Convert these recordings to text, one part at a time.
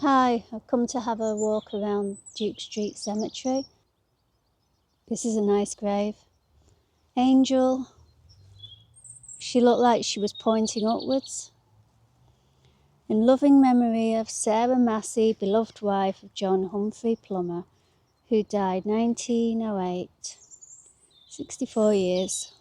Hi, I've come to have a walk around Duke Street Cemetery. This is a nice grave. Angel, she looked like she was pointing upwards. In loving memory of Sarah Massey, beloved wife of John Humphrey Plummer, who died 1908, 64 years.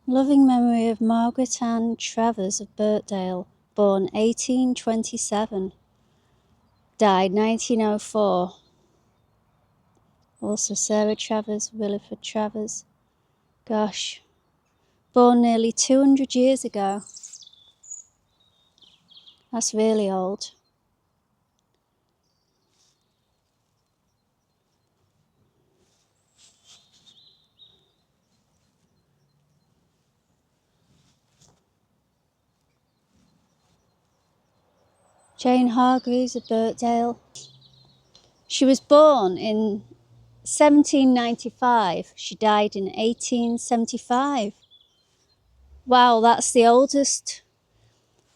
Loving memory of Margaret Ann Travers of Birkdale, born 1827, died 1904. Also Sarah Travers, Williford Travers. Gosh, born nearly 200 years ago. That's really old. Jane Hargreaves of Birkdale. She was born in 1795. She died in 1875. Wow, that's the oldest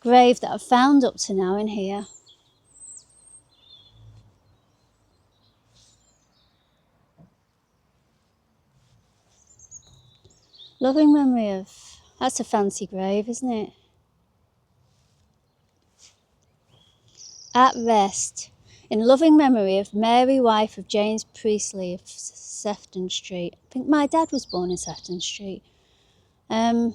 grave that I've found up to now in here. Loving memory of, that's a fancy grave, isn't it? At rest, in loving memory of Mary, wife of James Priestley of Sefton Street. I think my dad was born in Sefton Street. Born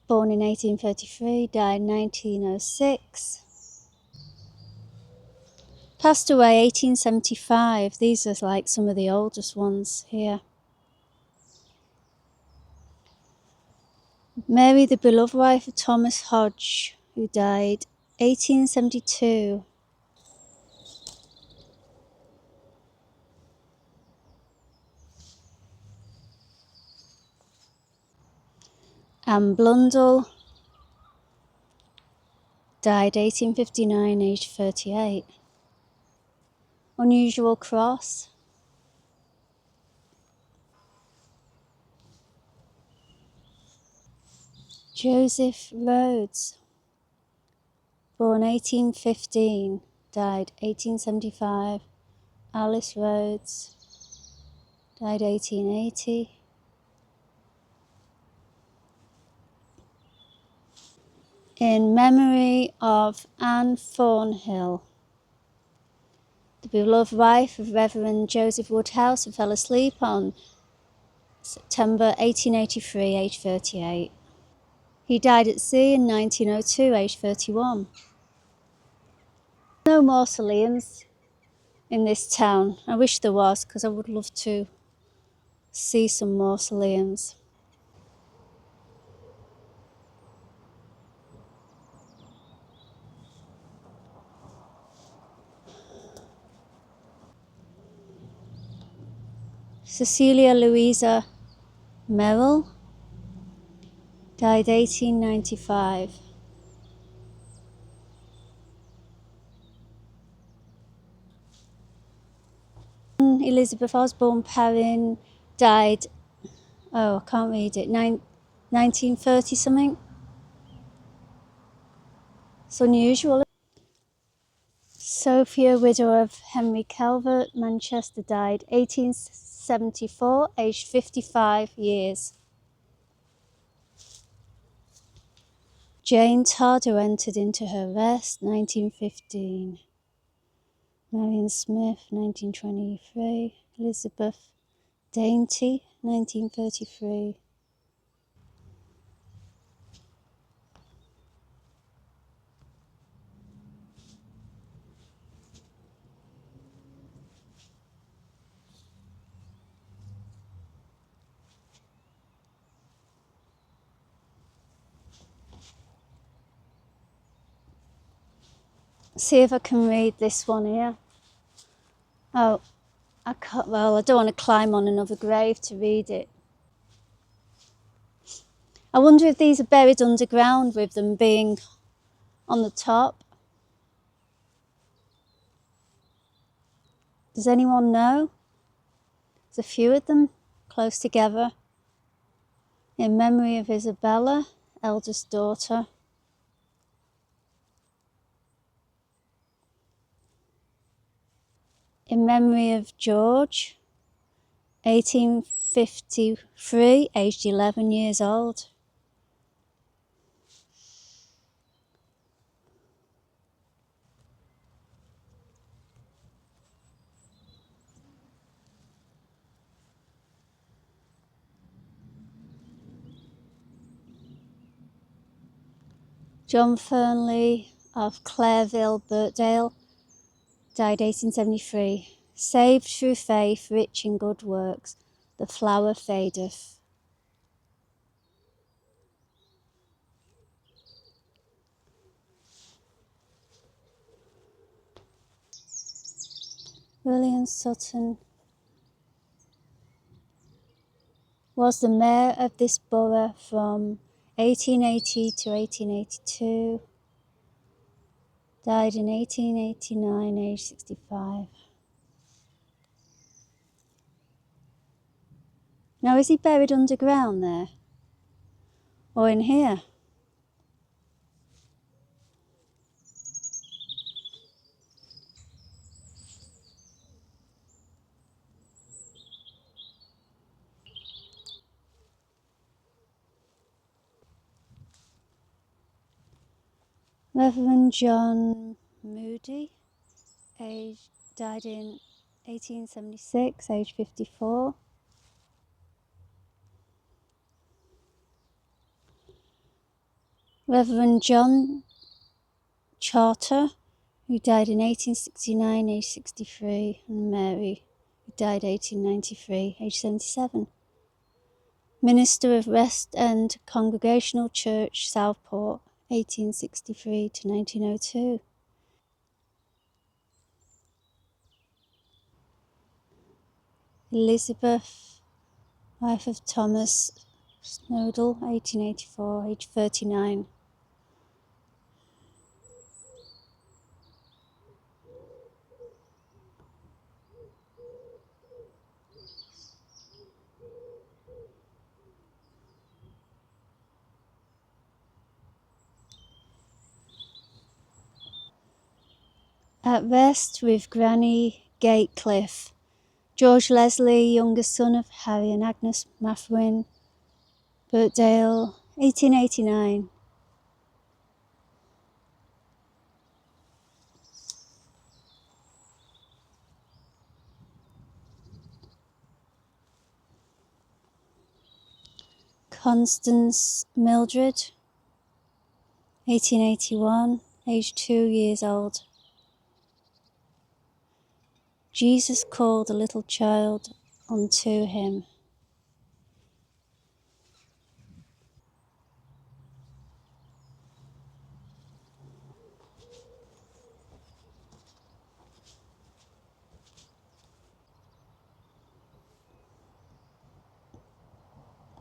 in 1833, died 1906. Passed away 1875. These are like some of the oldest ones here. Mary, the beloved wife of Thomas Hodge, who died 1872. Anne Blundell, died 1859, aged 38. Unusual cross. Joseph Rhodes, born 1815, died 1875. Alice Rhodes, died 1880. In memory of Anne Thornhill, the beloved wife of Reverend Joseph Woodhouse, who fell asleep on September 1883, aged 38. He died at sea in 1902, aged 31. No mausoleums in this town. I wish there was, because I would love to see some mausoleums. Cecilia Louisa Merrill, died 1895. Elizabeth Osborne Perrin, died, I can't read it, 1930 something. It's unusual. Sophia, widow of Henry Calvert, Manchester, died 1874, aged 55 years. Jane Todd, who entered into her rest, 1915. Marion Smith, 1923. Elizabeth Dainty, 1933. See if I can read this one here. Oh, I can't, well, I don't want to climb on another grave to read it. I wonder if these are buried underground with them being on the top. Does anyone know? There's a few of them close together. In memory of Isabella eldest daughter. In memory of George, 1853, aged 11 years old. John Fernley of Clareville, Birkdale, died 1873. Saved through faith, rich in good works, the flower fadeth. William Sutton was the mayor of this borough from 1880 to 1882. Died in 1889, aged 65. Now, is he buried underground there? Or in here? Reverend John Moody, died in 1876, aged 54. Reverend John Charter, who died in 1869, aged 63, and Mary, who died 1893, aged 77. Minister of West End Congregational Church, Southport, 1863 to 1902. Elizabeth, wife of Thomas Snowdell, 1884, aged 39. At rest with Granny Gatecliff, George Leslie, youngest son of Harry and Agnes Mathwin, Birkdale, 1889. Constance Mildred, 1881, aged 2 years old. Jesus called a little child unto him.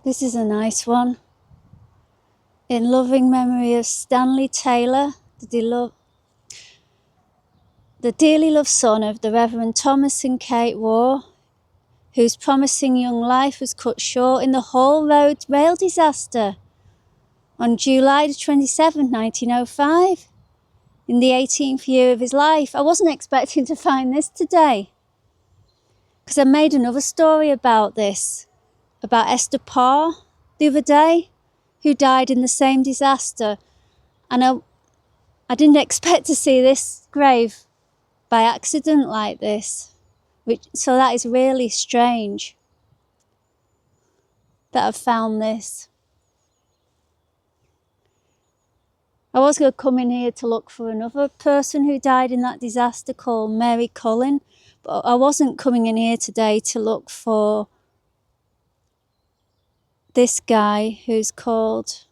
This is a nice one. In loving memory of Stanley Taylor, the dearly loved son of the Reverend Thomas and Kate Waugh, whose promising young life was cut short in the Hall Road rail disaster on July 27, 1905, in the 18th year of his life. I wasn't expecting to find this today, because I made another story about this, about Esther Parr the other day, who died in the same disaster, and I didn't expect to see this grave by accident like this, so that is really strange that I've found this. I was going to come in here to look for another person who died in that disaster called Mary Cullen, but I wasn't coming in here today to look for this guy who's called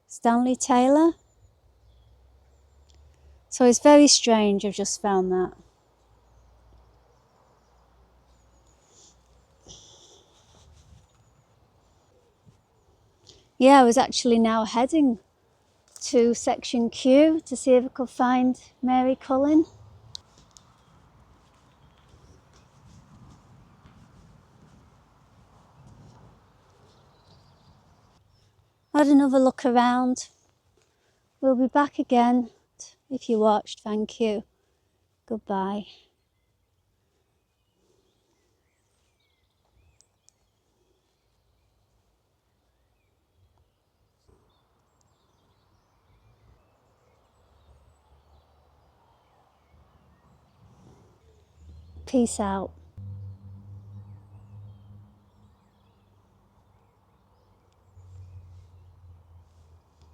Stanley Taylor. So it's very strange, I've just found that. Yeah, I was actually now heading to section Q to see if I could find Mary Cullen. had another look around. We'll be back again. If you watched, thank you. Goodbye. Peace out.